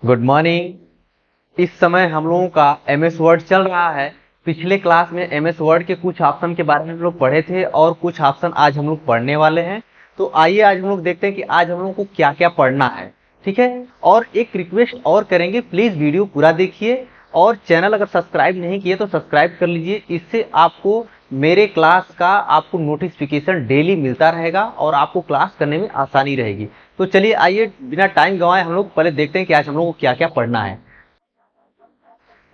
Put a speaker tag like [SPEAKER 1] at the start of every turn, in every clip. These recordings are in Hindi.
[SPEAKER 1] Good morning. इस समय हम लोगों का एमएस वर्ड चल रहा है। पिछले क्लास में एमएस वर्ड के कुछ ऑप्शन के बारे में हम लोग पढ़े थे और कुछ ऑप्शन आज हम लोग पढ़ने वाले हैं। तो आइए आज हम लोग देखते हैं कि आज हम लोगों को क्या क्या पढ़ना है। ठीक है, और एक रिक्वेस्ट और करेंगे, प्लीज वीडियो पूरा देखिए और चैनल अगर सब्सक्राइब नहीं किए तो सब्सक्राइब कर लीजिए। इससे आपको मेरे क्लास का आपको नोटिफिकेशन डेली मिलता रहेगा और आपको क्लास करने में आसानी रहेगी। तो चलिए आइए बिना टाइम गंवाए हम लोग पहले देखते हैं कि आज हम लोगों को क्या क्या पढ़ना है।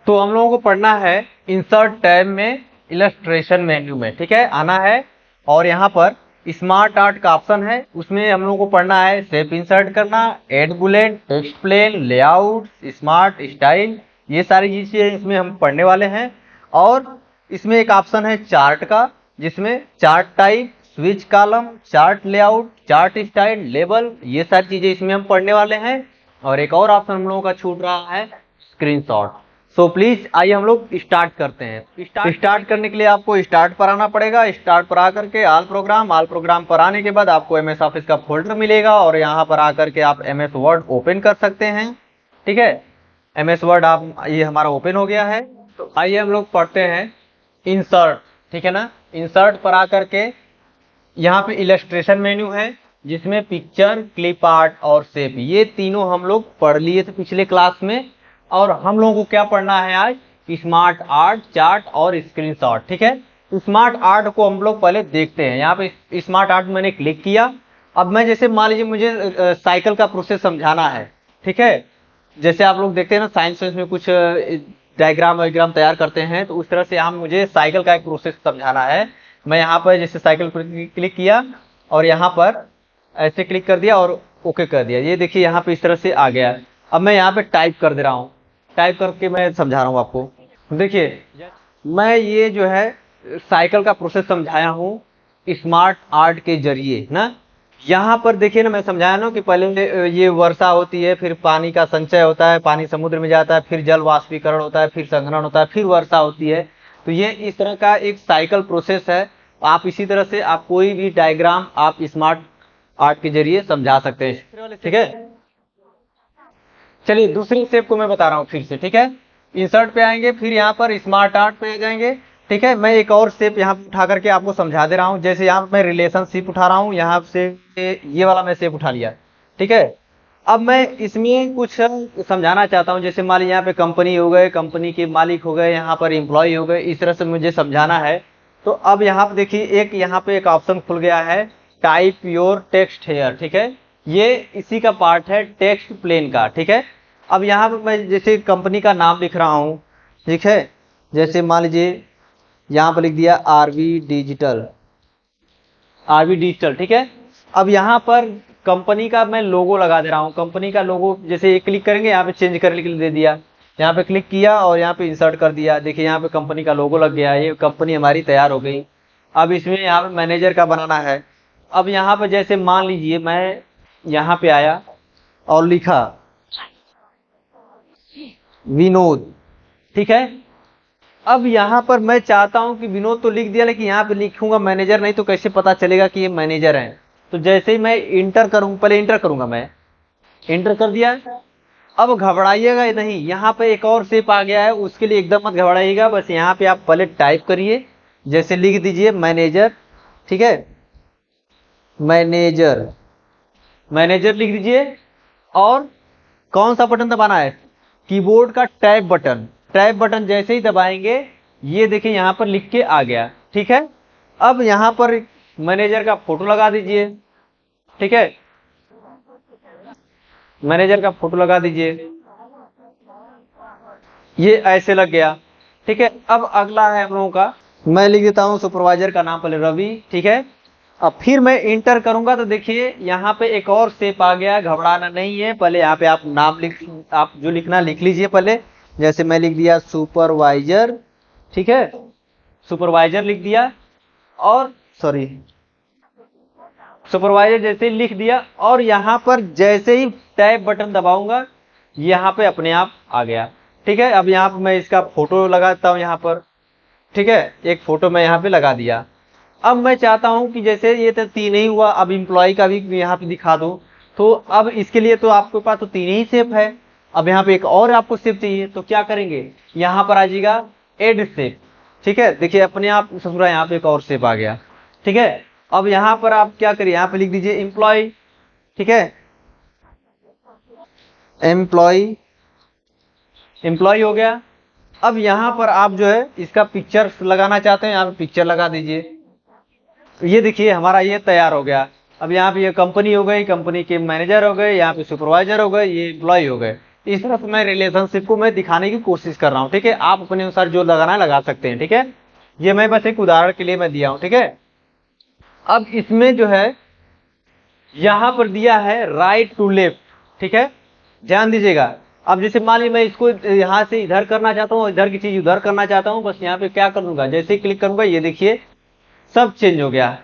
[SPEAKER 1] तो हम लोगों को पढ़ना है इंसर्ट टैब में, इलस्ट्रेशन मेन्यू में। ठीक है, आना है और यहाँ पर स्मार्ट आर्ट का ऑप्शन है, उसमें हम लोगों को पढ़ना है शेप इंसर्ट करना, add bullet, text plane, layout, smart style, ये सारी चीजें इसमें हम पढ़ने वाले हैं। और इसमें एक ऑप्शन है चार्ट का, जिसमें chart type, switch column, chart layout, chart style, label, ये सारी चीजें इसमें हम पढ़ने वाले हैं। और एक और ऑप्शन हम लोगों का छूट रहा है स्क्रीनशॉट। सो प्लीज आइए हम लोग स्टार्ट करते हैं। स्टार्ट करने के लिए आपको स्टार्ट पर आना पड़ेगा। स्टार्ट पर आकर के ऑल प्रोग्राम पर आने के बाद आपको एमएस ऑफिस का फोल्डर मिलेगा और यहाँ पर आकर के आप एमएस वर्ड ओपन कर सकते हैं। ठीक है, एमएस वर्ड आप ये हमारा ओपन हो गया है। तो आइए हम लोग पढ़ते हैं इंसर्ट। ठीक है ना, इंसर्ट पर आकर के यहाँ पे इलस्ट्रेशन मेन्यू है, जिसमें पिक्चर, क्लिप आर्ट और शेप, ये तीनों हम लोग पढ़ लिए थे पिछले क्लास में। और हम लोगों को क्या पढ़ना है आज? स्मार्ट आर्ट, चार्ट और स्क्रीनशॉट। ठीक है, स्मार्ट आर्ट को हम लोग पहले देखते हैं। यहाँ पे स्मार्ट आर्ट मैंने क्लिक किया। अब मैं जैसे मान लीजिए मुझे साइकिल का प्रोसेस समझाना है। ठीक है, जैसे आप लोग देखते हैं ना साइंस में कुछ डायग्राम वायग्राम तैयार करते हैं, तो उस तरह से यहाँ मुझे साइकिल का एक प्रोसेस समझाना है। मैं यहाँ पर जैसे साइकिल पर क्लिक किया और यहाँ पर ऐसे क्लिक कर दिया और ओके कर दिया। ये देखिए यहाँ पे इस तरह से आ गया। अब मैं यहाँ पे टाइप कर दे रहा हूँ, टाइप करके मैं समझा रहा हूँ आपको। देखिए मैं ये जो है साइकिल का प्रोसेस समझाया हूँ स्मार्ट आर्ट के जरिए ना। यहाँ पर देखिए ना, मैं समझाया ना कि पहले ये वर्षा होती है, फिर पानी का संचय होता है, पानी समुद्र में जाता है, फिर जल वाष्पीकरण होता है, फिर संघनन होता है, फिर वर्षा होती है। तो ये इस तरह का एक साइकिल प्रोसेस है। आप इसी तरह से आप कोई भी डायग्राम आप स्मार्ट आर्ट के जरिए समझा सकते हैं। ठीक है, चलिए दूसरी स्टेप को मैं बता रहा हूँ फिर से। ठीक है, इंसर्ट पे आएंगे, फिर यहाँ पर स्मार्ट आर्ट पे जाएंगे। ठीक है, मैं एक और स्टेप यहाँ पे उठा करके आपको समझा दे रहा हूँ। जैसे यहाँ मैं रिलेशनशिप उठा रहा हूँ, यहाँ से ये वाला मैं स्टेप उठा लिया। ठीक है, अब मैं इसमें कुछ समझाना चाहता हूँ। जैसे मान लीजिए यहाँ पे कंपनी हो गए, कंपनी के मालिक हो गए, यहाँ पर एम्प्लॉय हो गए, इस तरह से मुझे समझाना है। तो अब यहाँ पे देखिए यहाँ पे एक ऑप्शन खुल गया है, टाइप योर टेक्स्ट हेयर। ठीक है, ये इसी का पार्ट है टेक्स्ट प्लेन का। ठीक है, अब यहाँ पे मैं जैसे कंपनी का नाम लिख रहा हूँ। ठीक है, जैसे मान लीजिए यहाँ पर लिख दिया आरवी डिजिटल, आरवी डिजिटल। ठीक है, अब यहाँ पर कंपनी का मैं लोगो लगा दे रहा हूँ। कंपनी का लोगो जैसे ये क्लिक करेंगे, यहाँ पे चेंज करने के लिए दे दिया, यहाँ पे क्लिक किया और यहाँ पे इंसर्ट कर दिया। देखिए यहाँ पे कंपनी का लोगो लग गया, ये कंपनी हमारी तैयार हो गई। अब इसमें यहाँ पे मैनेजर का बनाना है। अब यहाँ पे जैसे मान लीजिए मैं यहाँ पे आया और लिखा विनोद। ठीक है, अब यहाँ पर मैं चाहता हूं कि विनोद तो लिख दिया, लेकिन यहाँ पे लिखूंगा मैनेजर, नहीं तो कैसे पता चलेगा कि ये मैनेजर है। तो जैसे ही मैं इंटर करूंगा, पहले इंटर करूंगा, मैं इंटर कर दिया। अब घबराइएगा नहीं, यहाँ पे एक और शेप आ गया है, उसके लिए एकदम मत घबराइएगा। बस यहाँ पे आप पहले टाइप करिए, जैसे लिख दीजिए मैनेजर। ठीक है, मैनेजर, मैनेजर लिख दीजिए। और कौन सा बटन दबाना है? कीबोर्ड का टैब बटन। टैब बटन जैसे ही दबाएंगे, ये देखिए यहाँ पर लिख के आ गया। ठीक है, अब यहाँ पर मैनेजर का फोटो लगा दीजिए। ठीक है, मैनेजर का फोटो लगा दीजिए, ये ऐसे लग गया। ठीक है, अब अगला है हम लोगों का, मैं लिख देता हूँ सुपरवाइजर का नाम पहले रवि। ठीक है, अब फिर मैं इंटर करूंगा तो देखिए यहाँ पे एक और स्टेप आ गया। घबराना नहीं है, पहले यहाँ पे आप नाम आप जो लिखना लिख लीजिए पहले। जैसे मैं लिख दिया सुपरवाइजर। ठीक है, सुपरवाइजर लिख दिया और सॉरी सुपरवाइजर जैसे लिख दिया, और यहाँ पर जैसे ही टैब बटन दबाऊंगा, यहाँ पे अपने आप आ गया। ठीक है, अब यहाँ पे मैं इसका फोटो लगाता हूँ यहाँ पर। ठीक है, एक फोटो मैं यहाँ पे लगा दिया। अब मैं चाहता हूं कि जैसे ये तो तीन ही हुआ, अब इम्प्लॉय का भी यहाँ पे दिखा दो। तो अब इसके लिए तो आपके पास तो तीन ही शेप है। अब यहाँ पे एक और आपको शेप चाहिए, तो क्या करेंगे, यहाँ पर आ जाएगा एड शेप। ठीक है, देखिए अपने आप ससुरा यहाँ पे एक और शेप आ गया। ठीक है, अब यहाँ पर आप क्या करिए, यहाँ पे लिख दीजिए एम्प्लॉय। ठीक है, एम्प्लॉय, एम्प्लॉय हो गया। अब यहाँ पर आप जो है इसका पिक्चर लगाना चाहते हैं, यहाँ पे पिक्चर लगा दीजिए। ये देखिए हमारा ये तैयार हो गया। अब यहाँ पे ये कंपनी हो गई, कंपनी के मैनेजर हो गए, यहाँ पे सुपरवाइजर हो गए, ये एम्प्लॉय हो गए। इस तरह से मैं रिलेशनशिप को मैं दिखाने की कोशिश कर रहा हूँ। ठीक है, आप अपने अनुसार जो लगाना है लगा सकते हैं। ठीक है, ये मैं बस एक उदाहरण के लिए मैं दिया हूँ। ठीक है, अब इसमें जो है यहाँ पर दिया है राइट टू लेफ्ट। ठीक है, ध्यान दीजिएगा। अब जैसे मान लीजिए मैं इसको यहाँ से इधर करना चाहता हूँ, इधर की चीज उधर करना चाहता हूँ, बस यहाँ पे क्या करूंगा, जैसे ही क्लिक करूंगा ये देखिए सब चेंज हो गया।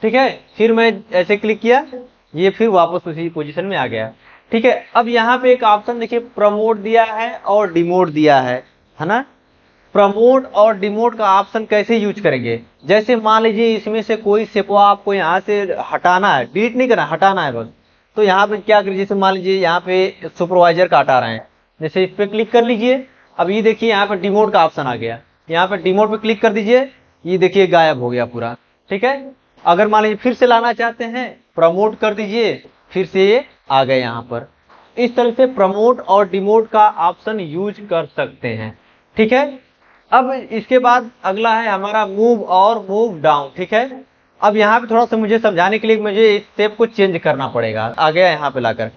[SPEAKER 1] ठीक है, फिर मैं ऐसे क्लिक किया, ये फिर वापस उसी पोजीशन में आ गया। ठीक है, अब यहाँ पे एक ऑप्शन देखिए प्रमोट दिया है और डिमोट दिया है ना। प्रमोट और डिमोट का ऑप्शन कैसे यूज करेंगे, जैसे मान लीजिए इसमें से कोई सेपवा आपको यहाँ से हटाना है, डिलीट नहीं करना, हटाना है बस। तो यहाँ पे क्या करिए, जैसे मान लीजिए यहाँ पे सुपरवाइजर का हटा रहे हैं, जैसे इस पे क्लिक कर लीजिए। अब ये देखिए यहाँ पे डिमोट का ऑप्शन आ गया, यहाँ पे डिमोट पे क्लिक कर दीजिए, ये देखिए गायब हो गया पूरा। ठीक है, अगर मान लीजिए फिर से लाना चाहते हैं, प्रमोट कर दीजिए, फिर से ये आ गए यहाँ पर। इस तरह से प्रमोट और डिमोट का ऑप्शन यूज कर सकते हैं। ठीक है, अब इसके बाद अगला है हमारा मूव और मूव डाउन। ठीक है, अब यहाँ पे थोड़ा सा मुझे समझाने के लिए मुझे इस स्टेप को चेंज करना पड़ेगा, आ गया यहाँ पे लाकर।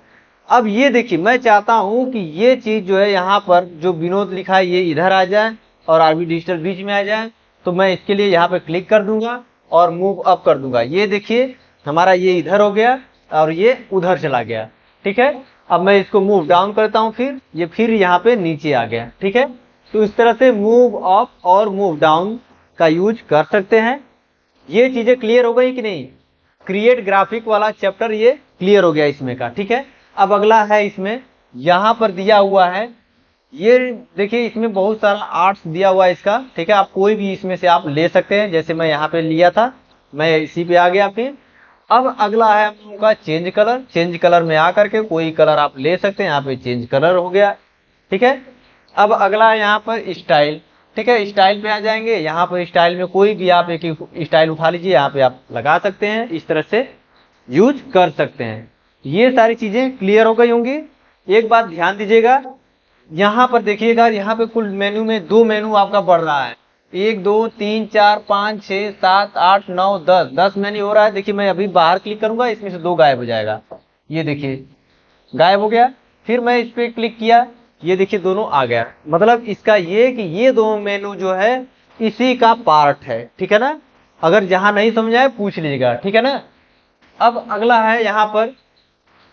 [SPEAKER 1] अब ये देखिए मैं चाहता हूँ कि ये चीज जो है यहाँ पर जो विनोद लिखा है ये इधर आ जाए और आरबी डिजिटल बीच में आ जाए। तो मैं इसके लिए यहाँ पे क्लिक कर दूंगा और मूव अप कर दूंगा। ये देखिए हमारा ये इधर हो गया और ये उधर चला गया। ठीक है, अब मैं इसको मूव डाउन करता हूँ, फिर ये फिर यहाँ पे नीचे आ गया। ठीक है, तो इस तरह से मूव अप और मूव डाउन का यूज कर सकते हैं। ये चीजें क्लियर हो गई कि नहीं, क्रिएट ग्राफिक वाला चैप्टर ये क्लियर हो गया इसमें का। ठीक है, अब अगला है इसमें यहाँ पर दिया हुआ है, ये देखिए इसमें बहुत सारा आर्ट्स दिया हुआ है इसका। ठीक है, आप कोई भी इसमें से आप ले सकते हैं, जैसे मैं यहाँ पे लिया था, मैं इसी पे आ गया। फिर अब अगला है हम लोगों का चेंज कलर। चेंज कलर में आकर के कोई कलर आप ले सकते हैं, यहाँ पे चेंज कलर हो गया। ठीक है, अब अगला है यहाँ पर स्टाइल। ठीक है, स्टाइल पे आ जाएंगे, यहाँ पर स्टाइल में कोई भी आप एक स्टाइल उठा लीजिए, यहाँ पे आप लगा सकते हैं, इस तरह से यूज कर सकते हैं। ये सारी चीजें क्लियर हो गई होंगी। एक बात ध्यान दीजिएगा, यहाँ पर देखिएगा, यहाँ पे कुल मेनू में 2 मेनू आपका बढ़ रहा है, 1 2 3 4 5 6 7 8 9 10 मेनू हो रहा है। देखिए मैं अभी बाहर क्लिक करूंगा, इसमें से 2 गायब हो जाएगा, ये देखिए गायब हो गया। फिर मैं इस पे क्लिक किया, ये देखिए दोनों आ गया। मतलब इसका ये कि ये 2 मेनू जो है इसी का पार्ट है। ठीक है ना, अगर जहां नहीं समझ आए पूछ लीजिएगा। ठीक है ना, अब अगला है यहाँ पर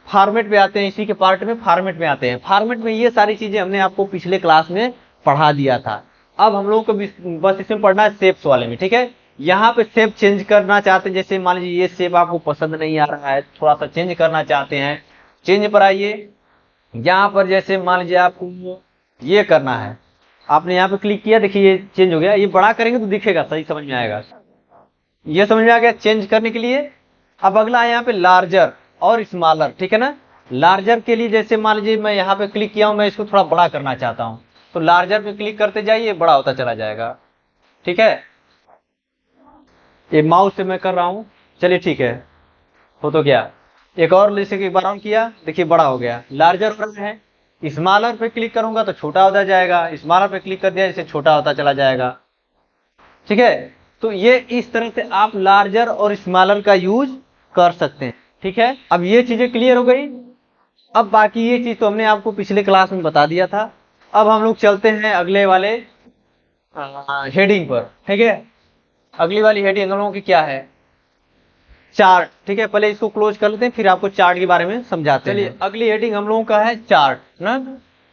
[SPEAKER 1] फॉर्मेट पे आते हैं, इसी के पार्ट में फॉर्मेट में आते हैं। फॉर्मेट में ये सारी चीजें हमने आपको पिछले क्लास में पढ़ा दिया था। अब हम लोगों को बस इसमें पढ़ना है शेप्स वाले में। ठीक है, यहाँ पे शेप चेंज करना चाहते हैं, जैसे मान लीजिए ये शेप आपको पसंद नहीं आ रहा है, थोड़ा सा चेंज करना चाहते हैं, चेंज पर आइए। यहाँ पर जैसे मान लीजिए आपको ये करना है, आपने यहाँ पे क्लिक किया, देखिए ये चेंज हो गया। ये बड़ा करेंगे तो दिखेगा, सही समझ में आएगा। ये समझ में आ गया चेंज करने के लिए। अब अगला है यहाँ पे लार्जर और स्मॉलर। ठीक है ना, लार्जर के लिए जैसे मान लीजिए मैं यहाँ पे क्लिक किया हूँ, मैं इसको थोड़ा बड़ा करना चाहता हूँ, तो लार्जर पे क्लिक करते जाइए, बड़ा होता चला जाएगा। ठीक है, ये माउस से मैं कर रहा हूँ, चलिए ठीक है, हो तो गया। एक और जैसे कि एक बार ऑन किया, देखिए बड़ा हो गया, लार्जर हो रहा है। स्मॉलर पे क्लिक करूंगा तो छोटा होता जाएगा, स्मॉलर पे क्लिक कर दिया जैसे छोटा होता चला जाएगा। ठीक है, तो ये इस तरह से आप लार्जर और स्मॉलर का यूज कर सकते हैं। ठीक है, अब ये चीजें क्लियर हो गई। अब बाकी ये चीज तो हमने आपको पिछले क्लास में बता दिया था। अब हम लोग चलते हैं अगले वाले हेडिंग पर। ठीक है, अगली वाली हेडिंग हम लोगों की क्या है, चार्ट। ठीक है, पहले इसको क्लोज कर लेते हैं, फिर आपको चार्ट के बारे में समझाते हैं। चलिए अगली हेडिंग हम लोगों का है चार्ट ना।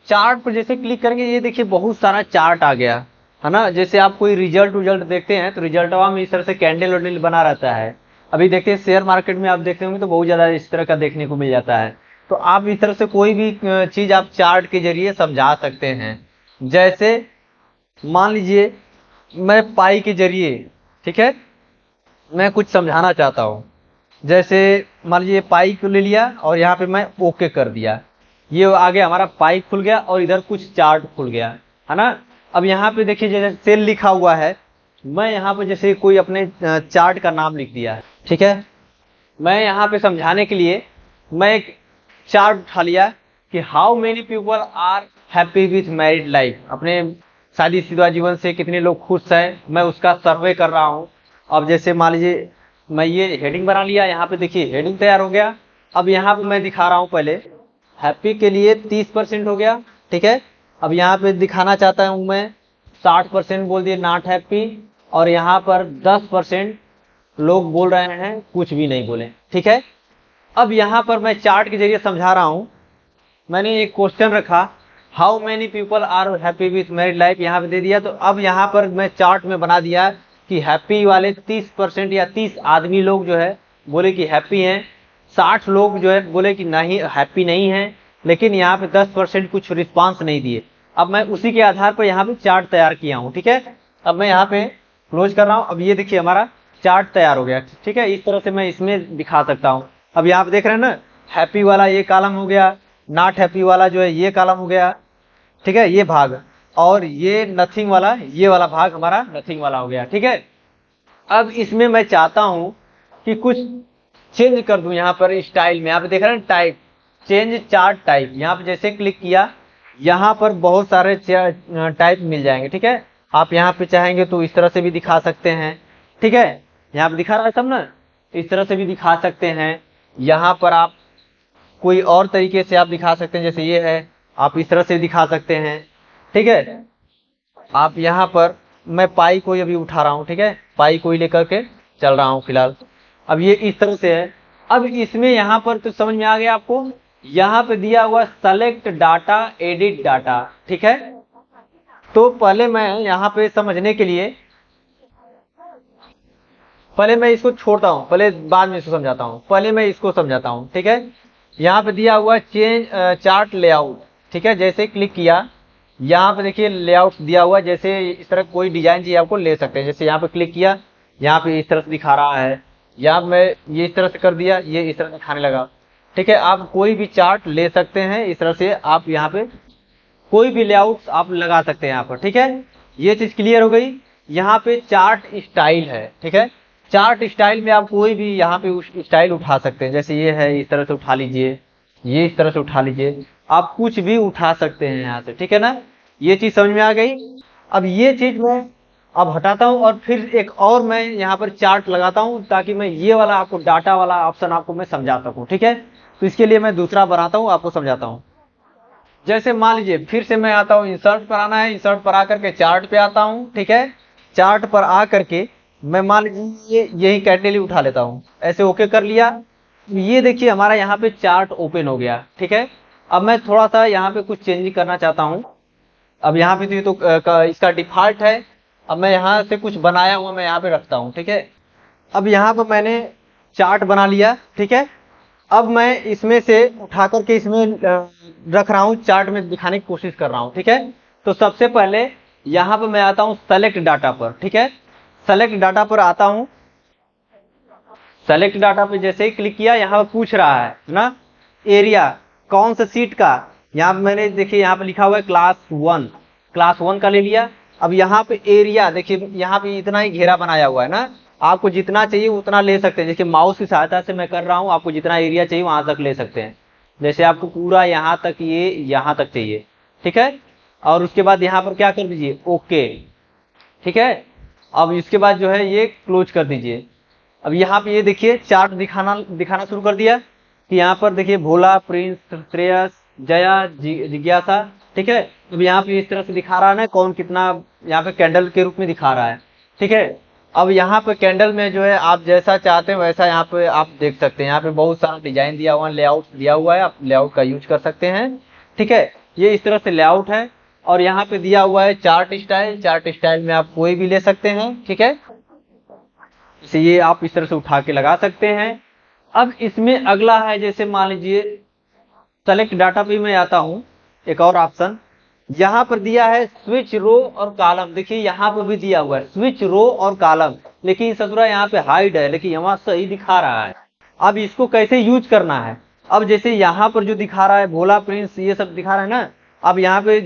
[SPEAKER 1] चार्ट पर जैसे क्लिक करेंगे, ये देखिए बहुत सारा चार्ट आ गया है ना। जैसे आप कोई रिजल्ट देखते हैं तो रिजल्ट में इस तरह से कैंडल वैंडल बना रहता है। अभी देखते हैं शेयर मार्केट में आप देखते होंगे तो बहुत ज्यादा इस तरह का देखने को मिल जाता है। तो आप इस तरह से कोई भी चीज आप चार्ट के जरिए समझा सकते हैं। जैसे मान लीजिए मैं पाई के जरिए, ठीक है, मैं कुछ समझाना चाहता हूं। जैसे मान लीजिए पाई को ले लिया और यहाँ पे मैं ओके कर दिया। ये आगे हमारा पाई खुल गया और इधर कुछ चार्ट खुल गया, है ना। अब यहाँ पे देखिए जैसे सेल लिखा हुआ है, मैं यहाँ पे जैसे कोई अपने चार्ट का नाम लिख दिया है, ठीक है। मैं यहाँ पे समझाने के लिए मैं एक चार्ट उठा लिया कि how many people are happy with married life, अपने शादीशुदा जीवन से कितने लोग खुश हैं, मैं उसका सर्वे कर रहा हूँ। अब जैसे मान लीजिए मैं ये हेडिंग बना लिया, यहाँ पे देखिए हेडिंग तैयार हो गया। अब यहाँ पे मैं दिखा रहा हूँ, पहले हैप्पी के लिए 30% हो गया, ठीक है। अब यहाँ पे दिखाना चाहता हूँ मैं 60% बोल दिए नॉट हैप्पी, और यहाँ पर 10% लोग बोल रहे हैं कुछ भी नहीं बोले, ठीक है। अब यहाँ पर मैं चार्ट के जरिए समझा रहा हूँ। मैंने एक क्वेश्चन रखा, how many people are happy with married life, यहाँ पे दे दिया। तो अब यहाँ पर मैं चार्ट में बना दिया कि हैप्पी वाले 30% या 30 आदमी लोग जो है बोले कि हैप्पी हैं, 60 लोग जो है बोले कि नहीं हैप्पी नहीं है, लेकिन यहाँ पे 10% कुछ रिस्पांस नहीं दिए। अब मैं उसी के आधार पर यहाँ पे चार्ट तैयार किया हूँ, ठीक है। अब मैं यहाँ पे क्लोज कर रहा हूँ। अब ये देखिए हमारा चार्ट तैयार हो गया, ठीक है। इस तरह से मैं इसमें दिखा सकता हूँ। अब यहाँ पे देख रहे हैं ना, हैप्पी वाला ये कॉलम हो गया, नॉट हैप्पी वाला जो है ये कॉलम हो गया, ठीक है, ये भाग, और ये नथिंग वाला, ये वाला भाग हमारा नथिंग वाला हो गया, ठीक है। अब इसमें मैं चाहता हूं कि कुछ चेंज कर दूं यहाँ पर स्टाइल में। यहाँ पे देख रहे हैं टाइप, चेंज चार्ट टाइप, यहाँ पे जैसे क्लिक किया यहाँ पर बहुत सारे टाइप मिल जाएंगे, ठीक है। आप यहाँ पे चाहेंगे तो इस तरह से भी दिखा सकते हैं, ठीक है। यहाँ पे दिखा रहा है सब ना, इस तरह से भी दिखा सकते हैं। यहाँ पर आप कोई और तरीके से आप दिखा सकते हैं, जैसे ये है, आप इस तरह से दिखा सकते हैं, ठीक है। आप यहाँ पर मैं पाई को अभी उठा रहा हूँ, ठीक है, पाई को ही लेकर के चल रहा हूँ फिलहाल। अब ये इस तरह से है। अब इसमें यहाँ पर तो समझ में आ गया आपको, यहाँ पे दिया हुआ सेलेक्ट डाटा, एडिट डाटा, ठीक है। तो पहले मैं यहाँ पे समझने के लिए पहले मैं इसको छोड़ता हूँ, पहले बाद में इसको समझाता हूँ, पहले मैं इसको समझाता हूँ, ठीक है। यहाँ पे दिया हुआ चेंज चार्ट लेआउट, ठीक है। जैसे क्लिक किया यहाँ पे देखिए लेआउट दिया हुआ, जैसे इस तरह कोई डिजाइन चाहिए आपको ले सकते हैं। जैसे यहाँ पे क्लिक किया, यहाँ पे इस तरह से दिखा रहा है, यहाँ मैं ये इस तरह से कर दिया, ये इस तरह से दिखाने लगा, ठीक है। आप कोई भी चार्ट ले सकते हैं, इस तरह से आप यहाँ पे कोई भी लेआउट आप लगा सकते हैं यहाँ पर, ठीक है। ये चीज क्लियर हो गई। यहाँ पे चार्ट स्टाइल है, ठीक है। चार्ट स्टाइल में आप कोई भी यहाँ पे स्टाइल उठा सकते हैं, जैसे ये है, इस तरह से उठा लीजिए, ये इस तरह से उठा लीजिए, आप कुछ भी उठा सकते हैं यहाँ से, ठीक है ना। ये चीज समझ में आ गई। अब ये चीज मैं अब हटाता हूँ और फिर एक और मैं यहाँ पर चार्ट लगाता हूँ, ताकि मैं ये वाला आपको डाटा वाला ऑप्शन आपको मैं समझा सकूँ, ठीक है। तो इसके लिए मैं दूसरा बनाता हूँ, आपको समझाता हूँ। जैसे मान लीजिए फिर से मैं आता हूँ, इंसर्ट पर आना है, इंसर्ट पर आकर के चार्ट पे आता हूँ, ठीक है। चार्ट पर आ करके मैं मान लीजिए यही कैटेगरी उठा लेता हूँ, ऐसे ओके कर लिया। ये देखिए हमारा यहाँ पे चार्ट ओपन हो गया, ठीक है। अब मैं थोड़ा सा यहाँ पे कुछ चेंज करना चाहता हूँ। अब यहाँ पे तो इसका डिफॉल्ट है। अब मैं यहाँ से कुछ बनाया हुआ मैं यहाँ पे रखता हूँ, ठीक है। अब यहाँ पर मैंने चार्ट बना लिया, ठीक है। अब मैं इसमें से उठा करके इसमें रख रहा हूँ, चार्ट में दिखाने की कोशिश कर रहा हूँ, ठीक है। तो सबसे पहले यहाँ पर मैं आता हूँ सेलेक्ट डाटा पर, ठीक है। सेलेक्ट डाटा पर आता हूँ। सेलेक्ट डाटा पे जैसे ही क्लिक किया, यहाँ पर पूछ रहा है ना एरिया कौन सा सीट का। यहाँ पे मैंने देखिए यहाँ पे लिखा हुआ है क्लास 1 का ले लिया। अब यहाँ पे एरिया देखिए, यहाँ पे इतना ही घेरा बनाया हुआ है ना, आपको जितना चाहिए उतना ले सकते हैं। जैसे माउस की सहायता से मैं कर रहा हूँ, आपको जितना एरिया चाहिए वहां तक ले सकते हैं। जैसे आपको पूरा यहाँ तक, ये यहाँ तक चाहिए, ठीक है। और उसके बाद यहाँ पर क्या कर दीजिए, ओके, ठीक है। अब इसके बाद जो है ये क्लोज कर दीजिए। अब यहाँ पे ये देखिए चार्ट दिखाना शुरू कर दिया कि यहाँ पर देखिए भोला, प्रिंस, श्रेयस, जया, जिज्ञासा, ठीक है। अब यहाँ पे इस तरह से दिखा रहा है ना कौन कितना, यहाँ पे कैंडल के रूप में दिखा रहा है, ठीक है। अब यहाँ पे कैंडल में जो है आप जैसा चाहते हैं वैसा यहाँ पे आप देख सकते हैं। यहाँ पे बहुत सारा डिजाइन दिया हुआ है, लेआउट दिया हुआ है, आप लेआउट का यूज कर सकते हैं, ठीक है। ये इस तरह से लेआउट है। और यहाँ पे दिया हुआ है चार्ट स्टाइल, चार्ट स्टाइल में आप कोई भी ले सकते हैं, ठीक है। जैसे ये आप इस तरह से उठा के लगा सकते हैं। अब इसमें अगला है, जैसे मान लीजिए सेलेक्ट डाटा पे मैं आता हूं, एक और ऑप्शन यहाँ पर दिया है स्विच रो और कॉलम। देखिए यहाँ पर भी दिया हुआ है स्विच रो और कॉलम, लेकिन ससुरा यहाँ पे हाइड है, लेकिन यहाँ सही दिखा रहा है। अब इसको कैसे यूज करना है, अब जैसे यहाँ पर जो दिखा रहा है भोला प्रिंस ये सब दिखा रहा है ना, अब यहाँ पे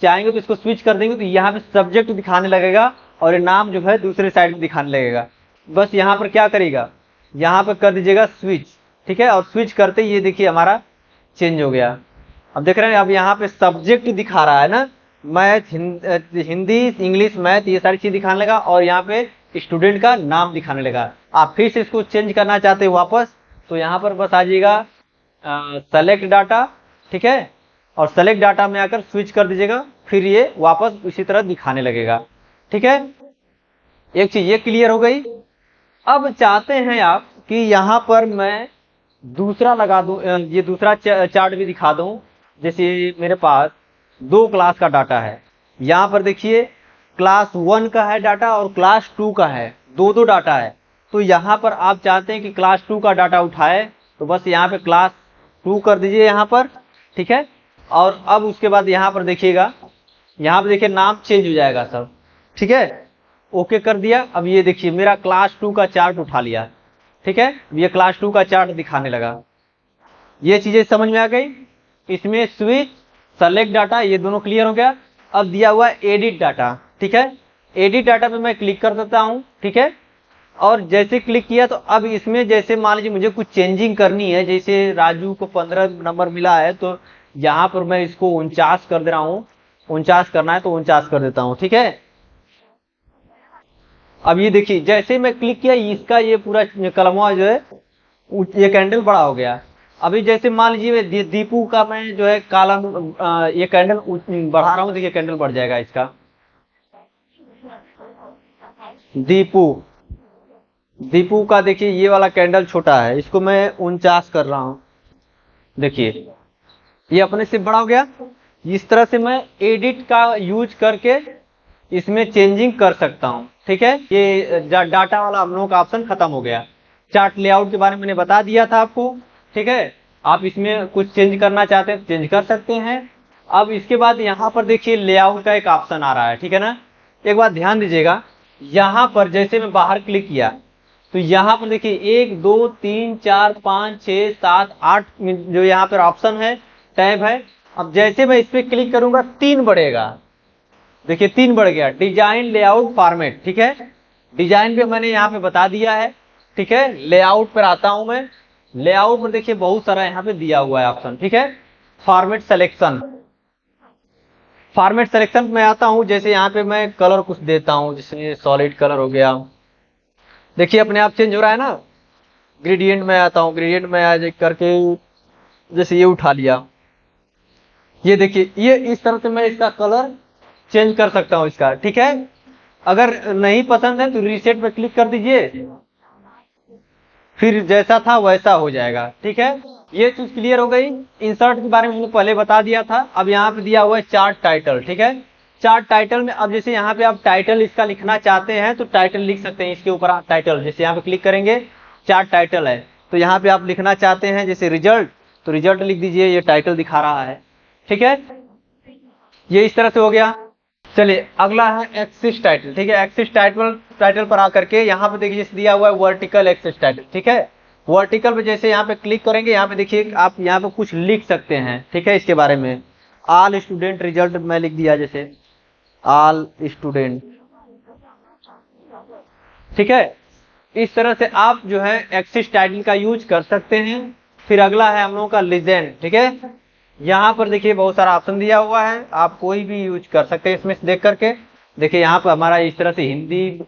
[SPEAKER 1] चाहेंगे तो इसको स्विच कर देंगे तो यहाँ पे सब्जेक्ट दिखाने लगेगा और ये नाम जो है दूसरे साइड में दिखाने लगेगा। बस यहाँ पर क्या करेगा, यहाँ पर कर दीजिएगा स्विच, ठीक है, और स्विच करते ही ये देखिए हमारा चेंज हो गया। अब देख रहे हैं, अब यहाँ पे सब्जेक्ट दिखा रहा है ना, मैथ, हिंदी, इंग्लिश, मैथ ये सारी चीज दिखाने लगा और यहाँ पे स्टूडेंट का नाम दिखाने लगा। आप फिर से इसको चेंज करना चाहते हैं वापस, तो यहाँ पर बस आ जाइएगा सेलेक्ट डाटा, ठीक है, और सेलेक्ट डाटा में आकर स्विच कर दीजिएगा, फिर ये वापस इसी तरह दिखाने लगेगा। ठीक है, एक चीज ये क्लियर हो गई। अब चाहते हैं आप कि यहाँ पर मैं दूसरा लगा दूं, ये दूसरा चार्ट भी दिखा दूं। जैसे मेरे पास 2 क्लास का डाटा है, यहाँ पर देखिए क्लास 1 का है डाटा और क्लास 2 का है, दो डाटा है। तो यहाँ पर आप चाहते हैं कि क्लास 2 का डाटा उठाए, तो बस यहाँ पे क्लास 2 कर दीजिए यहाँ पर, ठीक है। और अब उसके बाद यहाँ पर देखिएगा, यहाँ पर देखिए नाम चेंज हो जाएगा सब, ठीक है, ओके कर दिया। अब ये देखिए मेरा क्लास 2 का चार्ट उठा लिया, ठीक है, ये क्लास 2 का चार्ट दिखाने लगा। ये चीजें समझ में आ गई। इसमें स्विच, सेलेक्ट डाटा ये दोनों क्लियर हो गया। अब दिया हुआ एडिट डाटा, ठीक है, एडिट डाटा पे मैं क्लिक कर देता हूँ, ठीक है। और जैसे क्लिक किया तो अब इसमें जैसे मान लीजिए मुझे कुछ चेंजिंग करनी है, जैसे राजू को 15 नंबर मिला है तो यहाँ पर मैं इसको 49 कर दे रहा हूँ, 49 करना है तो 49 कर देता हूँ, ठीक है। अब ये देखिए जैसे मैं क्लिक किया इसका ये पूरा कलमवा जो है ये कैंडल बड़ा हो गया। अभी जैसे मान लीजिए दीपू का मैं जो है कॉलम ये कैंडल बढ़ा रहा हूँ, देखिए कैंडल बढ़ जाएगा इसका। दीपू का देखिए ये वाला कैंडल छोटा है, इसको मैं 49 कर रहा हूँ, देखिए ये अपने से बड़ा हो गया। इस तरह से मैं एडिट का यूज करके इसमें चेंजिंग कर सकता हूं, ठीक है। ये डाटा वाला हम लोगों का ऑप्शन खत्म हो गया। चार्ट लेआउट के बारे में मैंने बता दिया था आपको, ठीक है। आप इसमें कुछ चेंज करना चाहते हैं चेंज कर सकते हैं। अब इसके बाद यहाँ पर देखिए लेआउट का एक ऑप्शन आ रहा है, ठीक है ना। एक बात ध्यान दीजिएगा, यहाँ पर जैसे मैं बाहर क्लिक किया तो यहाँ पर देखिए 1 2 3 4 5 6 7 8 जो यहाँ पर ऑप्शन है, टैब है। अब जैसे मैं इस पर क्लिक करूंगा 3 बढ़ेगा, देखिए 3 बढ़ गया। डिजाइन लेआउट फॉर्मेट, ठीक है, डिजाइन पे मैंने यहाँ पे बता दिया है, ठीक है। लेआउट पर आता हूं मैं, लेआउट में देखिए बहुत सारा यहाँ पे दिया हुआ है ऑप्शन, ठीक है। फॉर्मेट सिलेक्शन, फॉर्मेट सिलेक्शन में आता हूं, जैसे यहाँ पे मैं कलर कुछ देता हूं, जैसे सॉलिड कलर हो गया, देखिए अपने आप चेंज हो रहा है ना। ग्रेडियंट में आता हूँ, ग्रेडियंट में आ करके जैसे ये उठा लिया, ये देखिए ये इस तरह से मैं इसका कलर चेंज कर सकता हूं इसका, ठीक है। अगर नहीं पसंद है तो रीसेट पे क्लिक कर दीजिए, फिर जैसा था वैसा हो जाएगा, ठीक है। ये चीज क्लियर हो गई। इंसर्ट के बारे में मैंने पहले बता दिया था। अब यहाँ पे दिया हुआ है चार्ट टाइटल, ठीक है। चार्ट टाइटल में अब जैसे यहाँ पे आप टाइटल इसका लिखना चाहते हैं तो टाइटल लिख सकते हैं, इसके ऊपर आप टाइटल जैसे यहाँ पे क्लिक करेंगे चार्ट टाइटल है तो यहाँ पे आप लिखना चाहते हैं जैसे रिजल्ट तो रिजल्ट लिख दीजिए, ये टाइटल दिखा रहा है, ठीक है। ये इस तरह से हो गया। चलिए अगला है एक्सिस टाइटल, ठीक है। एक्सिस टाइटल पर आकर के यहाँ पे देखिए जैसे दिया हुआ है वर्टिकल एक्सिस टाइटल, ठीक है। वर्टिकल पे जैसे यहाँ पे क्लिक करेंगे, यहाँ पे देखिए आप यहाँ पे कुछ लिख सकते हैं, ठीक है। इसके बारे में ऑल स्टूडेंट रिजल्ट मैं लिख दिया, जैसे ऑल स्टूडेंट, ठीक है। इस तरह से आप जो है एक्सिस टाइटल का यूज कर सकते हैं। फिर अगला है हम लोगों का लीजेंड, ठीक है। यहाँ पर देखिए बहुत सारा ऑप्शन दिया हुआ है, आप कोई भी यूज कर सकते हैं इसमें से देख करके। देखिए यहाँ पर हमारा इस तरह से हिंदी,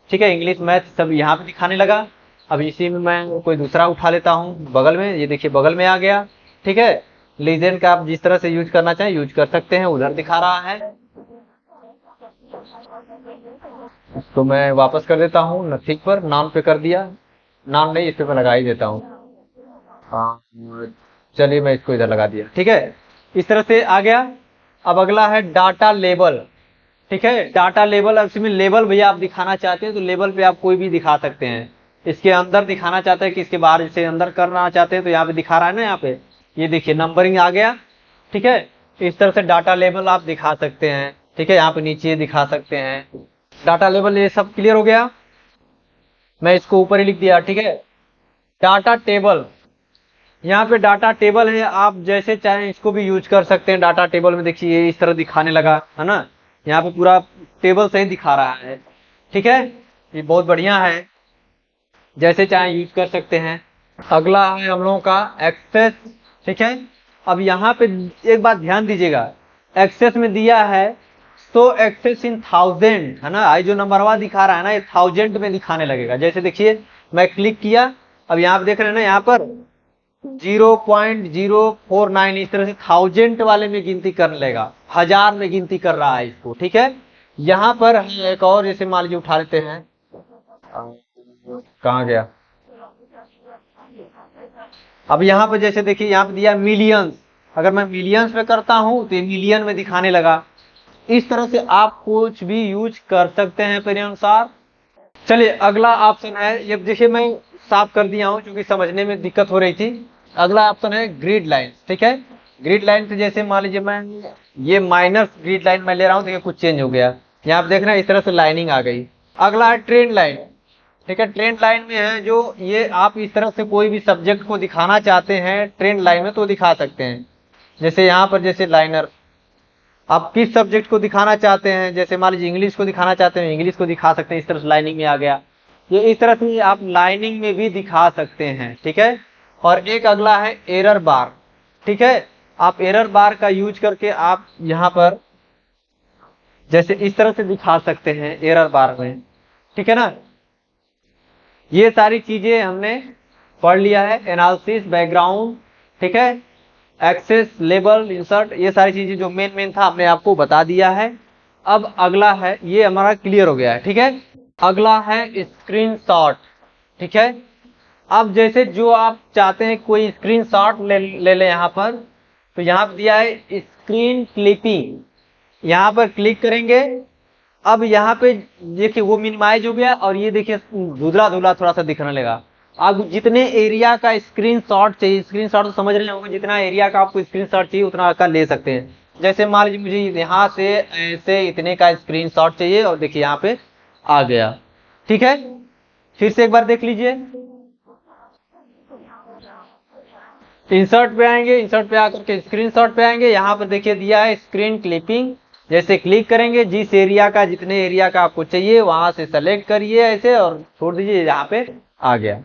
[SPEAKER 1] ठीक है, इंग्लिश, मैथ सब यहाँ पे दिखाने लगा। अब इसी में मैं कोई दूसरा उठा लेता हूँ बगल में, ये देखिए बगल में आ गया, ठीक है। लीजेंड का आप जिस तरह से यूज करना चाहें यूज कर सकते हैं, उधर दिखा रहा है। तो मैं वापस कर देता हूँ नथिंग पर, नाम पे कर दिया, नाम नहीं इस पे मैं लगा ही देता हूँ। हाँ चलिए मैं इसको इधर लगा दिया, ठीक है। इस तरह से आ गया। अब अगला है डाटा लेबल, ठीक है। डाटा लेबल, अब इसमें लेबल भैया आप दिखाना चाहते हैं तो लेबल पे आप कोई भी दिखा सकते हैं। इसके अंदर दिखाना चाहते हैं कि इसके बाहर से अंदर करना चाहते हैं तो यहाँ पे दिखा रहा है ना, यहाँ पे ये देखिए नंबरिंग आ गया, ठीक है। इस तरह से डाटा लेबल आप दिखा सकते हैं, ठीक है। यहाँ पे नीचे दिखा सकते हैं डाटा लेबल। ये सब क्लियर हो गया, मैं इसको ऊपर ही लिख दिया, ठीक है। डाटा टेबल, यहाँ पे डाटा टेबल है, आप जैसे चाहें इसको भी यूज कर सकते हैं। डाटा टेबल में देखिए ये इस तरह दिखाने लगा है ना, यहाँ पे पूरा टेबल सही दिखा रहा है। ठीक है, ये बहुत बढ़िया है, जैसे चाहे यूज कर सकते हैं। अगला है हम लोगों का एक्सेस। ठीक है, अब यहाँ पे एक बात ध्यान दीजिएगा, एक्सेस में दिया है सो एक्सेस इन 1000 है ना, आई जो नंबरवा दिखा रहा है ना ये 1000 में दिखाने लगेगा। जैसे देखिए मैं क्लिक किया, अब यहाँ पे देख रहे हैं ना, यहाँ पर 0.049 इस तरह से 1000 वाले में गिनती करने लगेगा, 1000 में गिनती कर रहा है इसको। ठीक है, यहाँ पर हम एक और जैसे मान लीजिए उठा लेते हैं, कहाँ गया, अब यहाँ पर जैसे देखिए यहाँ पे दिया मिलियंस, अगर मैं मिलियंस में करता हूँ तो ये मिलियन में दिखाने लगा। इस तरह से आप कुछ भी यूज कर सकते हैं अपने अनुसार। चलिए अगला ऑप्शन है, ये देखिए मैं साफ कर दिया हूँ क्योंकि समझने में दिक्कत हो रही थी। अगला ऑप्शन है ग्रिड लाइन। ठीक है, ग्रिड लाइन से जैसे मान लीजिए मैं ये माइनस ग्रिड लाइन मैं ले रहा हूँ, देखिए कुछ चेंज हो गया, यहाँ आप देख रहे हैं इस तरह से लाइनिंग आ गई। अगला है ट्रेंड लाइन। ठीक है, ट्रेंड लाइन में है जो ये आप इस तरह से कोई भी सब्जेक्ट को दिखाना चाहते हैं ट्रेंड लाइन में तो दिखा सकते हैं। जैसे यहाँ पर जैसे लाइनर, आप किस सब्जेक्ट को दिखाना चाहते हैं, जैसे मान लीजिए इंग्लिश को दिखाना चाहते हैं इंग्लिश को दिखा सकते हैं, इस तरह से लाइनिंग में आ गया। ये इस तरह से आप लाइनिंग में भी दिखा सकते हैं। ठीक है, और एक अगला है एरर बार। ठीक है, आप एरर बार का यूज करके आप यहाँ पर जैसे इस तरह से दिखा सकते हैं एरर बार में। ठीक है ना, ये सारी चीजें हमने पढ़ लिया है, एनालिसिस, बैकग्राउंड, ठीक है, एक्सेस, लेबल, इंसर्ट, ये सारी चीजें जो मेन था हमने आपको बता दिया है। अब अगला है, ये हमारा क्लियर हो गया है। ठीक है, अगला है स्क्रीनशॉट। ठीक है, अब जैसे जो आप चाहते हैं कोई स्क्रीनशॉट ले ले यहाँ पर, तो यहाँ पर दिया है स्क्रीन क्लिपिंग, यहाँ पर क्लिक करेंगे। अब यहाँ पे देखिए वो मिनिमाइज हो गया और ये देखिए धुंधला धुंधला थोड़ा सा दिखने लगा। आप जितने एरिया का स्क्रीनशॉट चाहिए, स्क्रीनशॉट तो समझ रहे होंगे, जितना एरिया का आपको स्क्रीनशॉट चाहिए उतना का ले सकते हैं। जैसे मान लीजिए मुझे यहाँ से ऐसे इतने का स्क्रीनशॉट चाहिए और देखिए यहाँ पे आ गया। ठीक है, फिर से एक बार देख लीजिए, इंसर्ट पे आएंगे, इंसर्ट पे आकर के स्क्रीनशॉट पे आएंगे, यहाँ पर देखिए दिया है स्क्रीन क्लिपिंग। जैसे क्लिक करेंगे, जिस एरिया का जितने एरिया का आपको चाहिए वहां से सेलेक्ट करिए ऐसे और छोड़ दीजिए, यहाँ पे आ गया।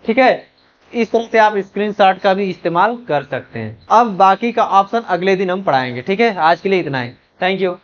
[SPEAKER 1] ठीक है, इस तरह से आप स्क्रीनशॉट का भी इस्तेमाल कर सकते हैं। अब बाकी का ऑप्शन अगले दिन हम पढ़ाएंगे। ठीक है, आज के लिए इतना ही, थैंक यू।